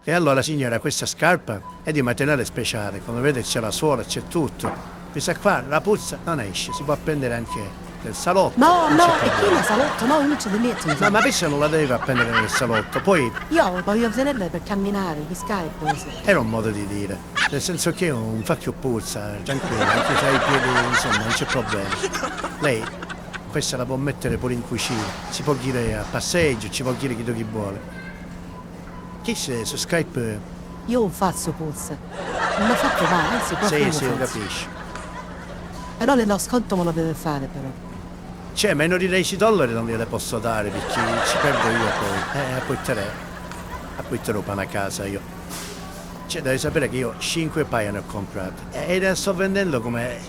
E allora signora, questa scarpa è di materiale speciale, come vede c'è la suola, c'è tutto. Questa qua, la puzza non esce, si può appendere anche nel salotto, No, non no, c'è e chi problema. nel salotto? No, io non ce li metto in No, ma salotto. questa non la deve appendere nel salotto, poi Io voglio tenerle per camminare, gli scarpe così. era un modo di dire, nel senso che non fa più puzza, tranquillo, anche se ha i piedi, insomma, non c'è problema. Lei questa la può mettere pure in cucina, si può dire a passeggio, ci può dire chi vuole. Chi se su Skype. Io non faccio puzza. Non l'ho fatto mai, anzi proprio Sì, non sì, lo lo faccio. capisci. Però nello sconto me lo deve fare però. Cioè, meno di 10 dollari non gliele posso dare perché ci perdo io poi. Poi te lo pane a casa io. Cioè, devi sapere che io 5 paia ne ho comprate. E le sto vendendo come.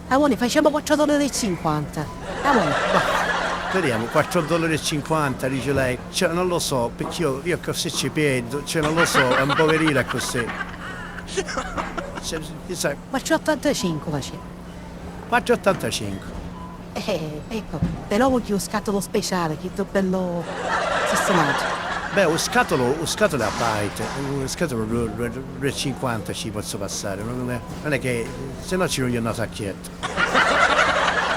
Amore, facciamo 4,50 $. Amore, Vediamo, 4,50 $, dice lei. Cioè, non lo so, perché io così ci perdo. Cioè, non lo so, è un poverina così. Cioè, sai, 4,85 facciamo. 4,85. Ecco, però voglio un scatolo speciale, che è bello sistemato. Beh, un scatolo a parte, un scatolo 2,50 ci posso passare, non è che se no ci voglio una sacchietta.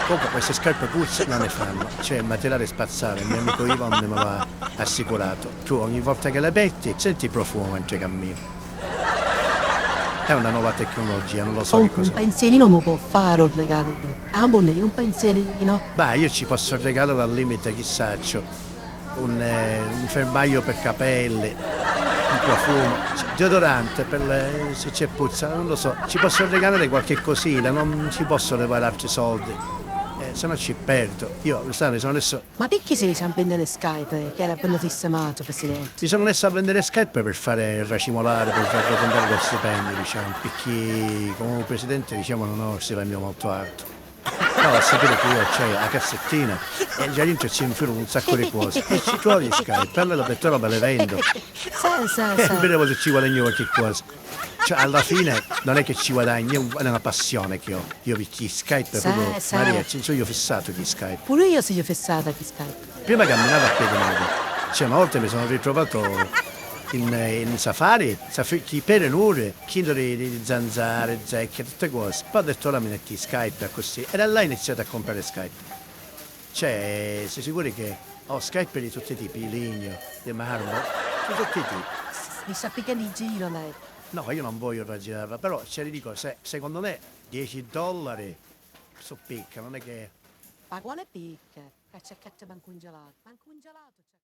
Comunque queste scarpe puzze non ne fanno, cioè il materiale spazzale, il mio amico Ivan me l'ha assicurato. Tu ogni volta che le metti senti il profumo mentre cammini. È una nuova tecnologia, non lo so che Un cosa. pensierino mi può fare un regalo. Amore, un pensierino. Beh, io ci posso regalare al limite, chissà, un fermaio per capelli, un profumo, deodorante se c'è puzza, non lo so, ci posso regalare qualche cosina, non ci posso levare altri soldi, se no ci perdo. Io, sai, Ma perché sei sempre nelle Skype, che era bello sistemato, Presidente? mi sono messo a vendere scarpe per fare racimolare, per far arrotondare lo stipendio, diciamo, perché come presidente, diciamo, non ho uno stipendio molto alto. No, a sapere che io c'ho la cassettina e già dentro ci infilo un sacco di cose e ci trovi Skype, allora per te me le vendo e Sai. vedevo se ci guadagno qualche cosa. Cioè alla fine non è che ci guadagni, è una passione che ho. Io per chi Skype è proprio Maria, ci sono io fissato di Skype. Pure io sono fissata di Skype. Prima camminavo a piedi nudi, cioè una volta mi sono ritrovato in safari, chi per nure, chiedo di zanzare, zecche, tutte cose. Poi ho detto ora mi metti Skype così. E da là ho iniziato a comprare Skype. Cioè, sei sicuri che ho Skype di tutti i tipi, di legno, di marmo, di tutti i tipi. Mi sta piccando in giro lei. No, io non voglio ragionarla, però ce li dico, secondo me 10 dollari su picca, non è che. Ma quale picca? Che c'è manco un gelato. Manco un gelato c'è.